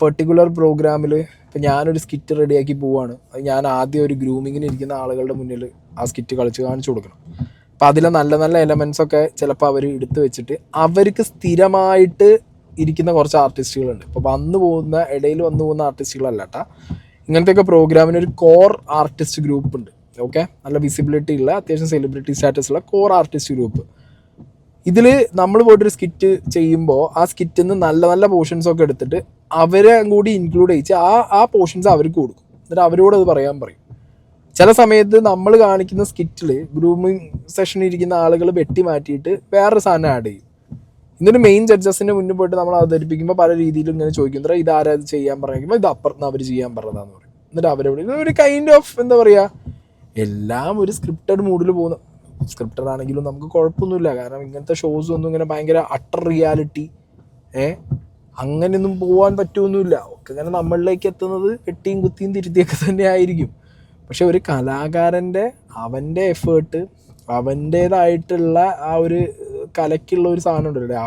പെർട്ടിക്കുലർ പ്രോഗ്രാമിൽ ഇപ്പം ഞാനൊരു സ്കിറ്റ് റെഡിയാക്കി പോവാണ്, അത് ഞാൻ ആദ്യം ഒരു ഗ്രൂമിങ്ങിന് ഇരിക്കുന്ന ആളുകളുടെ മുന്നിൽ ആ സ്കിറ്റ് കളിച്ച് കാണിച്ചു കൊടുക്കണം. അപ്പം അതിലെ നല്ല നല്ല എലമെൻസൊക്കെ ചിലപ്പോൾ അവർ എടുത്തു വെച്ചിട്ട് അവർക്ക് സ്ഥിരമായിട്ട് ഇരിക്കുന്ന കുറച്ച് ആർട്ടിസ്റ്റുകളുണ്ട്. ഇപ്പോൾ ഇടയിൽ വന്നു പോകുന്ന ആർട്ടിസ്റ്റുകളല്ല കേട്ടോ. ഇങ്ങനത്തെയൊക്കെ പ്രോഗ്രാമിന് ഒരു കോർ ആർട്ടിസ്റ്റ് ഗ്രൂപ്പ് ഉണ്ട്. ഓക്കെ, നല്ല വിസിബിലിറ്റി ഉള്ള, അത്യാവശ്യം സെലിബ്രിറ്റി സ്റ്റാറ്റസ് ഉള്ള കോർ ആർട്ടിസ്റ്റ് ഗ്രൂപ്പ്. ഇതിൽ നമ്മൾ പോയിട്ടൊരു സ്കിറ്റ് ചെയ്യുമ്പോൾ ആ സ്കിറ്റിൽ നിന്ന് നല്ല നല്ല പോർഷൻസൊക്കെ എടുത്തിട്ട് അവരെ കൂടി ഇൻക്ലൂഡ് ചെയ്യിച്ച് ആ പോർഷൻസ് അവർക്ക് കൊടുക്കും. എന്നിട്ട് അവരോട് അത് പറയാൻ പറയും. ചില സമയത്ത് നമ്മൾ കാണിക്കുന്ന സ്കിറ്റിൽ ഗ്രൂമിങ് സെഷനിൽ ഇരിക്കുന്ന ആളുകൾ വെട്ടി മാറ്റിയിട്ട് വേറൊരു സാധനം ആഡ് ചെയ്യും. എന്നിട്ട് മെയിൻ ജഡ്ജസിൻ്റെ മുന്നിൽ പോയിട്ട് നമ്മൾ അവതരിപ്പിക്കുമ്പോൾ പല രീതിയിലും ഇങ്ങനെ ചോദിക്കും, ഇത് ആരാ ഇത് ചെയ്യാൻ പറയുമ്പോൾ ഇത് അപ്പുറത്ത് അവർ ചെയ്യാൻ പറഞ്ഞതാന്ന് പറയും. എന്നിട്ട് അവരെവിടെ ഒരു കൈൻഡ് ഓഫ് എന്താ പറയുക, എല്ലാം ഒരു സ്ക്രിപ്റ്റഡ് മൂഡിൽ പോകുന്നു. സ്ക്രിപ്റ്റഡ് ആണെങ്കിലും നമുക്ക് കുഴപ്പമൊന്നുമില്ല, കാരണം ഇങ്ങനത്തെ ഷോസ് ഒന്നും ഇങ്ങനെ ഭയങ്കര അട്ടർ റിയാലിറ്റി അങ്ങനെയൊന്നും പോകാൻ പറ്റുമൊന്നുമില്ല. ഒക്കെ ഇങ്ങനെ നമ്മളിലേക്ക് എത്തുന്നത് വെട്ടിയും കുത്തിയും തിരുത്തിയൊക്കെ തന്നെ ആയിരിക്കും. പക്ഷെ ഒരു കലാകാരൻ്റെ അവൻ്റെ എഫേർട്ട്, അവൻ്റേതായിട്ടുള്ള ആ ഒരു കലയ്ക്കുള്ള ഒരു സാധനം ഉണ്ടല്ലോ,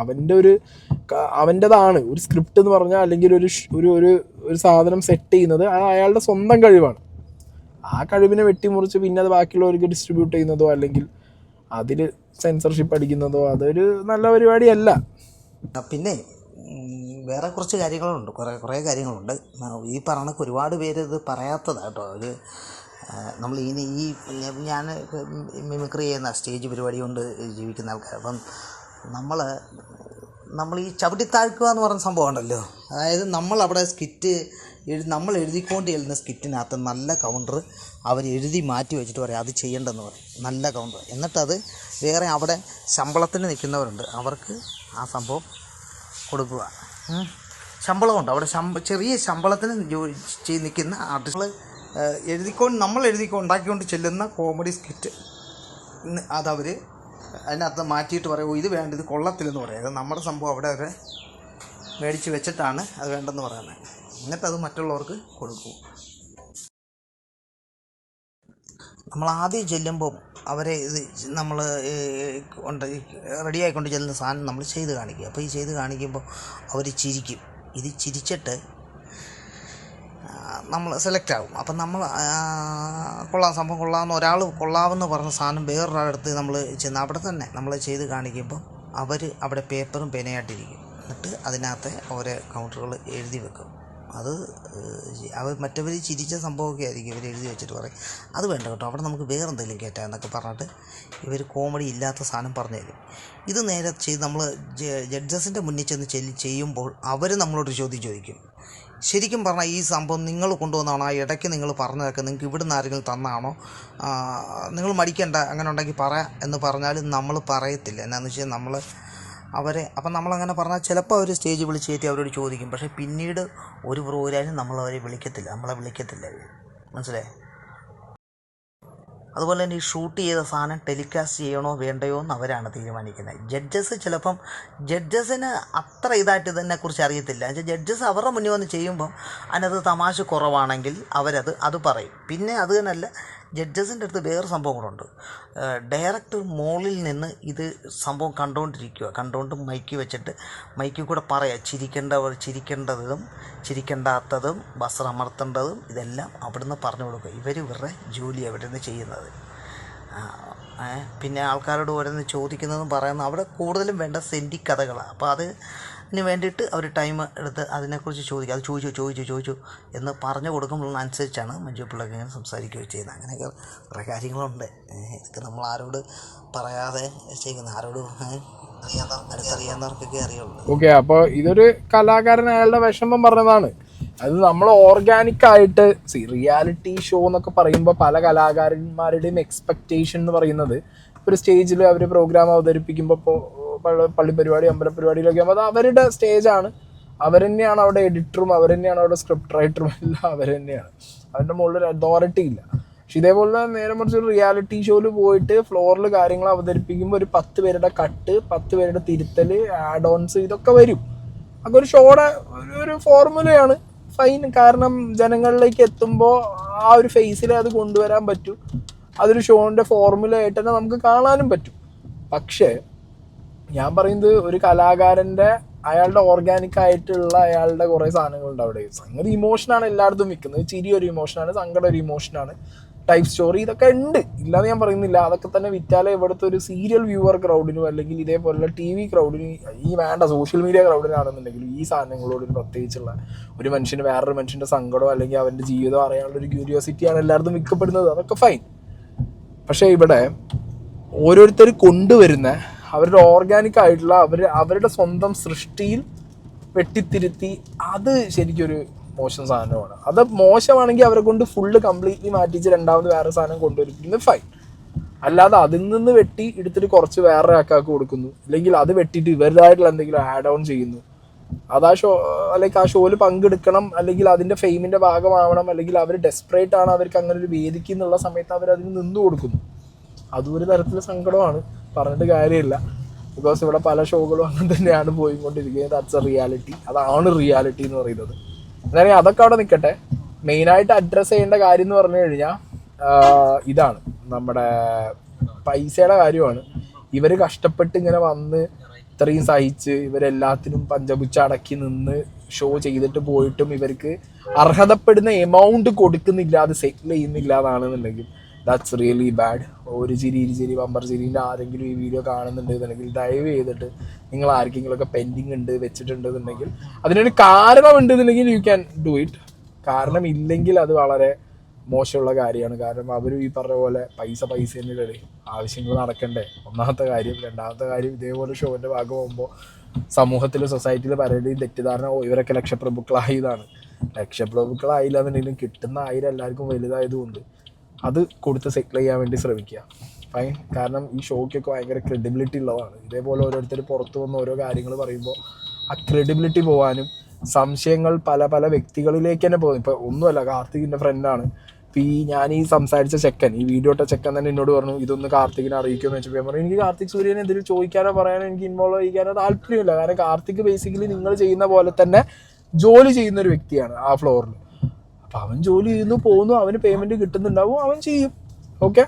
അവൻ്റേതാണ് ഒരു സ്ക്രിപ്റ്റ് എന്ന് പറഞ്ഞാൽ, അല്ലെങ്കിൽ ഒരു സാധനം സെറ്റ് ചെയ്യുന്നത് അയാളുടെ സ്വന്തം കഴിവാണ്. ആ കഴിവിനെ വെട്ടിമുറിച്ച് പിന്നെ അത് ബാക്കിയുള്ളവർക്ക് ഡിസ്ട്രിബ്യൂട്ട് ചെയ്യുന്നതോ അല്ലെങ്കിൽ അതിൽ സെൻസർഷിപ്പ് അടിക്കുന്നതോ അതൊരു നല്ല പരിപാടിയല്ല. പിന്നെ വേറെ കുറച്ച് കാര്യങ്ങളുണ്ട്, കുറേ കാര്യങ്ങളുണ്ട്. ഈ പറഞ്ഞ ഒരുപാട് പേര് ഇത് പറയാത്തതാണ് കേട്ടോ. നമ്മൾ ഈ ഞാൻ മിമിക്രി ചെയ്യുന്ന സ്റ്റേജ് പരിപാടി കൊണ്ട് ജീവിക്കുന്ന ആൾക്കാർ. അപ്പം നമ്മൾ ഈ ചവിട്ടിത്താഴ്ക്കുക എന്ന് പറയുന്ന സംഭവം ഉണ്ടല്ലോ, അതായത് നമ്മളവിടെ നമ്മൾ എഴുതിക്കൊണ്ട് ചെല്ലുന്ന സ്കിറ്റിനകത്ത് നല്ല കൗണ്ടർ അവർ എഴുതി മാറ്റി വെച്ചിട്ട് പറയും അത് ചെയ്യേണ്ടെന്ന് പറയും, നല്ല കൗണ്ടർ. എന്നിട്ടത് വേറെ അവിടെ ശമ്പളത്തിന് നിൽക്കുന്നവരുണ്ട്, അവർക്ക് ആ സംഭവം കൊടുക്കുക. ശമ്പളമുണ്ട് അവിടെ, ചെറിയ ശമ്പളത്തിന് നിൽക്കുന്ന ആർട്ടിസ്റ്റുകൾ നമ്മൾ ഉണ്ടാക്കിക്കൊണ്ട് ചെല്ലുന്ന കോമഡി സ്കിറ്റ് അതവർ അതിനകത്ത് മാറ്റിയിട്ട് പറയും ഇത് വേണ്ട, ഇത് കൊള്ളത്തില്ലെന്ന് പറയും. അത് നമ്മുടെ സംഭവം അവിടെ അവർ മേടിച്ച് വെച്ചിട്ടാണ് അത് വേണ്ടെന്ന് പറയുന്നത്. എന്നിട്ടത് മറ്റുള്ളവർക്ക് കൊടുക്കും. നമ്മൾ ആദ്യം ചെല്ലുമ്പം അവരെ ഇത് നമ്മൾ റെഡിയായിക്കൊണ്ട് ചെല്ലുന്ന സാധനം നമ്മൾ ചെയ്ത് കാണിക്കുക. അപ്പോൾ ഈ ചെയ്ത് കാണിക്കുമ്പോൾ അവർ ചിരിക്കും. ഇത് ചിരിച്ചിട്ട് നമ്മൾ സെലക്ട് ആകും. അപ്പം നമ്മൾ സംഭവം കൊള്ളാമെന്ന് ഒരാൾ കൊള്ളാമെന്ന് പറഞ്ഞ സാധനം വേറൊരാളടുത്ത് നമ്മൾ ചെന്ന് അവിടെ തന്നെ നമ്മൾ ചെയ്ത് കാണിക്കുമ്പോൾ അവർ അവിടെ പേപ്പറും പേനയായിട്ടിരിക്കും. എന്നിട്ട് അതിനകത്ത് ഓരോ കൗണ്ടറുകൾ എഴുതി വെക്കും. അവർ മറ്റവർ ചിരിച്ച സംഭവമൊക്കെ ആയിരിക്കും ഇവർ എഴുതി വെച്ചിട്ട് പറയും അത് വേണ്ട കേട്ടോ, അവിടെ നമുക്ക് വേറെ എന്തെങ്കിലും കയറ്റാം എന്നൊക്കെ പറഞ്ഞിട്ട് ഇവർ കോമഡി ഇല്ലാത്ത സാധനം പറഞ്ഞു തരും. ഇത് നേരെ ചെയ്ത് നമ്മൾ ജഡ്ജസിൻ്റെ മുന്നിൽ ചെന്ന് ചെയ്യുമ്പോൾ അവർ നമ്മളോട് ചോദ്യം ചോദിക്കും. ശരിക്കും പറഞ്ഞാൽ ഈ സംഭവം നിങ്ങൾ കൊണ്ടുവന്നാണോ, ആ ഇടയ്ക്ക് നിങ്ങൾ പറഞ്ഞതൊക്കെ നിങ്ങൾക്ക് ഇവിടുന്ന് ആരെങ്കിലും തന്നാണോ, നിങ്ങൾ മടിക്കണ്ട, അങ്ങനെ ഉണ്ടെങ്കിൽ പറയാം എന്ന് പറഞ്ഞാലും നമ്മൾ പറയത്തില്ല. എന്നാന്ന് വെച്ചാൽ അപ്പം നമ്മളങ്ങനെ പറഞ്ഞാൽ ചിലപ്പോൾ അവർ സ്റ്റേജ് വിളിച്ച് കയറ്റി അവരോട് ചോദിക്കും. പക്ഷേ പിന്നീട് ഒരു പ്രോഗ്രാമിനും നമ്മളെ വിളിക്കത്തില്ല. മനസ്സിലായി? അതുപോലെ തന്നെ ഈ ഷൂട്ട് ചെയ്ത സാധനം ടെലികാസ്റ്റ് ചെയ്യണോ വേണ്ടയോ എന്ന് അവരാണ് തീരുമാനിക്കുന്നത്. ജഡ്ജസിന് അത്ര ഇതായിട്ട് ഇതിനെക്കുറിച്ച് അറിയത്തില്ല. ജഡ്ജസ് അവരുടെ മുന്നിൽ വന്ന് ചെയ്യുമ്പം അതിനകത്ത് തമാശ കുറവാണെങ്കിൽ അത് പറയും. പിന്നെ അത് തന്നെയല്ല, ജഡ്ജസിൻ്റെ അടുത്ത് വേറെ സംഭവം കൂടെ ഉണ്ട്. ഡയറക്ടർ മുകളിൽ നിന്ന് ഇത് സംഭവം കണ്ടുകൊണ്ട് മൈക്ക് വെച്ചിട്ട് മൈക്കിൽ കൂടെ പറയാം ചിരിക്കേണ്ടവർ ചിരിക്കേണ്ടതും ചിരിക്കേണ്ടാത്തതും ബസർ അമർത്തേണ്ടതും ഇതെല്ലാം അവിടുന്ന് പറഞ്ഞു കൊടുക്കുക. ഇവരുടെ ജോലി അവിടുന്ന് ചെയ്യുന്നത്. പിന്നെ ആൾക്കാരോട് ഓരോന്ന് ചോദിക്കുന്നതും പറയുന്നതും അവിടെ കൂടുതലും വേണ്ട സെൻറ്റി കഥകളാണ്. അപ്പോൾ അതിന് വേണ്ടിയിട്ട് അവർ ടൈം എടുത്ത് അതിനെക്കുറിച്ച് ചോദിക്കുക. അത് ചോദിച്ചു എന്ന് പറഞ്ഞു കൊടുക്കുമ്പോഴനുസരിച്ചാണ് മഞ്ജു പിള്ളക്ക് ഇങ്ങനെ സംസാരിക്കുകയോ ചെയ്യുന്നത്. അങ്ങനെയൊക്കെ കുറേ കാര്യങ്ങളുണ്ട്. ഇതൊക്കെ നമ്മൾ ആരോട് പറയാതെ ചെയ്യുന്നത്, ആരോടും അടുത്തറിയാവുന്നവർക്കൊക്കെ അറിയുള്ളൂ. ഓക്കെ, അപ്പോൾ ഇതൊരു കലാകാരൻ അയാളുടെ വിഷമം പറഞ്ഞതാണ്. അത് നമ്മൾ ഓർഗാനിക്കായിട്ട് റിയാലിറ്റി ഷോ എന്നൊക്കെ പറയുമ്പോൾ പല കലാകാരന്മാരുടെയും എക്സ്പെക്റ്റേഷൻ എന്ന് പറയുന്നത് ഒരു സ്റ്റേജിൽ അവർ പ്രോഗ്രാം അവതരിപ്പിക്കുമ്പോൾ ഇപ്പോൾ പള്ളി പരിപാടി അമ്പലപരിപാടിയിലൊക്കെ ആകുമ്പോൾ അത് അവരുടെ സ്റ്റേജാണ്. അവർ തന്നെയാണ് അവിടെ എഡിറ്ററും, അവർ തന്നെയാണ് അവിടെ സ്ക്രിപ്റ്റ് റൈറ്ററും, എല്ലാം അവർ തന്നെയാണ്. അവരുടെ മുകളിൽ ഒരു അതോറിറ്റി ഇല്ല. പക്ഷെ ഇതേപോലെ നേരെ മറിച്ച് ഒരു റിയാലിറ്റി ഷോയിൽ പോയിട്ട് ഫ്ലോറിൽ കാര്യങ്ങൾ അവതരിപ്പിക്കുമ്പോൾ ഒരു 10 പേരുടെ കട്ട്, 10 പേരുടെ തിരുത്തൽ, ആഡ് ഓൺസ് ഇതൊക്കെ വരും. അതൊക്കെ ഒരു ഷോയുടെ ഒരു ഫോർമുലയാണ്. ഫൈൻ. കാരണം ജനങ്ങളിലേക്ക് എത്തുമ്പോൾ ആ ഒരു ഫേസിൽ അത് കൊണ്ടുവരാൻ പറ്റും. അതൊരു ഷോൻ്റെ ഫോർമുല ആയിട്ട് തന്നെ നമുക്ക് കാണാനും പറ്റും. പക്ഷേ ഞാൻ പറയുന്നത് ഒരു കലാകാരൻ്റെ അയാളുടെ ഓർഗാനിക് ആയിട്ടുള്ള അയാളുടെ കുറേ സാധനങ്ങളുണ്ട് അവിടെ. സംഗതി ഇമോഷനാണ് എല്ലായിടത്തും വിൽക്കുന്നത്. ചിരി ഒരു ഇമോഷനാണ്, സങ്കടം ഒരു ഇമോഷനാണ്, ടൈപ്പ് സ്റ്റോറി ഇതൊക്കെ ഉണ്ട്, ഇല്ലാതെ ഞാൻ പറയുന്നില്ല. അതൊക്കെ തന്നെ വിറ്റാലേ ഇവിടുത്തെ ഒരു സീരിയൽ വ്യൂവർ ക്രൗഡിനും അല്ലെങ്കിൽ ഇതേപോലുള്ള TV ക്രൗഡിനും ഈ വേണ്ട സോഷ്യൽ മീഡിയ ക്രൗഡിനാണെന്നുണ്ടെങ്കിലും ഈ സാധനങ്ങളോട് ഒരു പ്രത്യേകിച്ചുള്ള ഒരു മനുഷ്യന് വേറൊരു മനുഷ്യൻ്റെ സങ്കടമോ അല്ലെങ്കിൽ അവൻ്റെ ജീവിതം അറിയാനുള്ള ഒരു ക്യൂരിയോസിറ്റിയാണ് എല്ലായിടത്തും വിൽക്കപ്പെടുന്നത്. അതൊക്കെ ഫൈൻ. പക്ഷേ ഇവിടെ ഓരോരുത്തർ കൊണ്ടുവരുന്ന അവരുടെ ഓർഗാനിക് ആയിട്ടുള്ള അവരുടെ സ്വന്തം സൃഷ്ടിയിൽ വെട്ടിത്തിരുത്തി അത് ശരിക്കൊരു മോശം സാധനമാണ്. അത് മോശമാണെങ്കിൽ അവരെ കൊണ്ട് ഫുള്ള് കംപ്ലീറ്റ്ലി മാറ്റിച്ച് രണ്ടാമത് വേറെ സാധനം കൊണ്ടുവരുന്നത് ഫൈൻ. അല്ലാതെ അതിൽ നിന്ന് വെട്ടി എടുത്തിട്ട് കുറച്ച് വേറെ ആക്കാക്ക് കൊടുക്കുന്നു, അല്ലെങ്കിൽ അത് വെട്ടിയിട്ട് ഇവരുടേതായിട്ടുള്ള എന്തെങ്കിലും ആഡ് ഓൺ ചെയ്യുന്നു. അത് ആ ഷോയിൽ പങ്കെടുക്കണം, അല്ലെങ്കിൽ അതിൻ്റെ ഫെയിമിൻ്റെ ഭാഗമാവണം, അല്ലെങ്കിൽ അവർ ഡെസ്പറേറ്റ് ആണ്, അവർക്ക് അങ്ങനെ ഒരു വേദിക്ക് എന്നുള്ള സമയത്ത് അവരതിന് നിന്ന് കൊടുക്കുന്നു. അതും ഒരു തരത്തിൽ സങ്കടമാണ്, പറഞ്ഞിട്ട് കാര്യമില്ല. ബിക്കോസ് ഇവിടെ പല ഷോകളും അങ്ങനെ തന്നെയാണ് പോയിക്കൊണ്ടിരിക്കുന്നത്. That's A reality. അതാണ് റിയാലിറ്റി എന്ന് പറയുന്നത്. എന്തായാലും അതൊക്കെ അവിടെ നിൽക്കട്ടെ. മെയിനായിട്ട് അഡ്രസ്സ് ചെയ്യേണ്ട കാര്യം എന്ന് പറഞ്ഞു കഴിഞ്ഞാൽ ഇതാണ്, നമ്മുടെ പൈസയുടെ കാര്യമാണ്. ഇവർ കഷ്ടപ്പെട്ട് ഇങ്ങനെ വന്ന് ഇത്രയും സഹിച്ച് ഇവരെല്ലാത്തിനും പഞ്ചപുച്ച അടക്കി നിന്ന് ഷോ ചെയ്തിട്ട് പോയിട്ടും ഇവർക്ക് അർഹതപ്പെടുന്ന എമൗണ്ട് കൊടുക്കുന്നില്ല, അത് സെറ്റിൽ ചെയ്യുന്നില്ല എന്നാണെന്നുണ്ടെങ്കിൽ ദാറ്റ്സ് റിയലി ബാഡ്. ഒരു ചിരി, 2 ചിരി, ബമ്പർ ചിരിൻ്റെ ആരെങ്കിലും ഈ വീഡിയോ കാണുന്നുണ്ടെന്നുണ്ടെങ്കിൽ ദയവ് ചെയ്തിട്ട് നിങ്ങൾ ആർക്കെങ്കിലുമൊക്കെ പെൻഡിങ് ഉണ്ട് വെച്ചിട്ടുണ്ടെന്നുണ്ടെങ്കിൽ അതിനൊരു കാരണം ഉണ്ടെന്നുണ്ടെങ്കിൽ യു ക്യാൻ ഡു ഇറ്റ്. കാരണം ഇല്ലെങ്കിൽ അത് വളരെ മോശമുള്ള കാര്യമാണ്. കാരണം അവരും ഈ പറഞ്ഞ പോലെ പൈസ തന്നെ ആവശ്യങ്ങൾ നടക്കണ്ടേ, ഒന്നാമത്തെ കാര്യം. രണ്ടാമത്തെ കാര്യം, ഇതേപോലെ ഷോൻ്റെ ഭാഗമാകുമ്പോൾ സമൂഹത്തിൽ സൊസൈറ്റിയിൽ പലരുടെയും തെറ്റിദ്ധാരണ ഇവരൊക്കെ ലക്ഷപ്രഭുക്കളായതാണ്. ലക്ഷപ്രഭുക്കളായില്ല എന്നുണ്ടെങ്കിലും കിട്ടുന്ന 1000 എല്ലാവർക്കും വലുതായതുകൊണ്ട് അത് കൊടുത്ത് സെറ്റിൽ ചെയ്യാൻ വേണ്ടി ശ്രമിക്കുക. ഫൈൻ. കാരണം ഈ ഷോയ്ക്കൊക്കെ ഭയങ്കര ക്രെഡിബിലിറ്റി ഉള്ളതാണ്. ഇതേപോലെ ഓരോരുത്തർ പുറത്തു വന്ന് ഓരോ കാര്യങ്ങൾ പറയുമ്പോൾ ആ ക്രെഡിബിലിറ്റി പോകാനും സംശയങ്ങൾ പല പല വ്യക്തികളിലേക്ക് തന്നെ പോകും. ഇപ്പോൾ ഒന്നുമല്ല, കാർത്തികിൻ്റെ ഫ്രണ്ടാണ്. ഇപ്പോൾ ഞാൻ ഈ സംസാരിച്ച ചെക്കൻ, ഈ വീഡിയോ ഇട്ട ചെക്കൻ തന്നെ എന്നോട് പറഞ്ഞു ഇതൊന്ന് കാർത്തികിനെ അറിയിക്കുമെന്ന് വെച്ചപ്പോൾ ഞാൻ പറഞ്ഞു എനിക്ക് കാർത്തിക് സൂര്യനെ എന്തെങ്കിലും ചോദിക്കാനോ പറയാനോ എനിക്ക് ഇൻവോൾവ് ചെയ്യിക്കാനോ താല്പര്യമില്ല. കാരണം കാർത്തിക് ബേസിക്കലി നിങ്ങൾ ചെയ്യുന്ന പോലെ തന്നെ ജോലി ചെയ്യുന്ന ഒരു വ്യക്തിയാണ് ആ ഫ്ലോറിൽ. അപ്പോൾ അവൻ ജോലി ചെയ്യുന്നു, പോകുന്നു, അവന് പേയ്മെൻറ്റ് കിട്ടുന്നുണ്ടാവും, അവൻ ചെയ്യും. ഓക്കെ,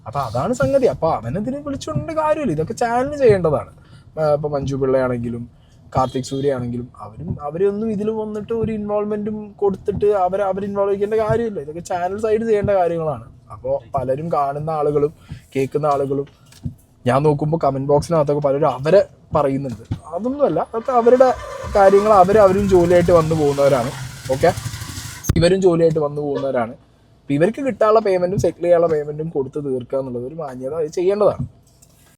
അപ്പോൾ അതാണ് സംഗതി. അപ്പോൾ അവനെന്തിനും വിളിച്ചുകൊണ്ട കാര്യമില്ല, ഇതൊക്കെ ചാനൽ ചെയ്യേണ്ടതാണ്. ഇപ്പോൾ മഞ്ജു പിള്ളയാണെങ്കിലും കാർത്തിക് സൂര്യ ആണെങ്കിലും അവരൊന്നും ഇതിൽ വന്നിട്ട് ഒരു ഇൻവോൾവ്മെൻറ്റും കൊടുത്തിട്ട് അവർ ഇൻവോൾവ് ചെയ്യേണ്ട കാര്യമില്ല. ഇതൊക്കെ ചാനൽ സൈഡ് ചെയ്യേണ്ട കാര്യങ്ങളാണ്. അപ്പോൾ പലരും കാണുന്ന ആളുകളും കേൾക്കുന്ന ആളുകളും ഞാൻ നോക്കുമ്പോൾ കമൻറ്റ് ബോക്സിനകത്തൊക്കെ പലരും അവരെ പറയുന്നുണ്ട്. അതൊന്നുമല്ല, അതൊക്കെ അവരുടെ കാര്യങ്ങൾ. അവരും ജോലിയായിട്ട് വന്നു പോകുന്നവരാണ്. ഓക്കെ, ഇവരും ജോലിയായിട്ട് വന്നു പോകുന്നവരാണ്. അപ്പോൾ ഇവർക്ക് കിട്ടാനുള്ള പേയ്മെൻറ്റും സെറ്റിൽ ചെയ്യാനുള്ള പേയ്മെൻറ്റും കൊടുത്ത് തീർക്കുക എന്നുള്ളത് ഒരു മാന്യത ചെയ്യേണ്ടതാണ്.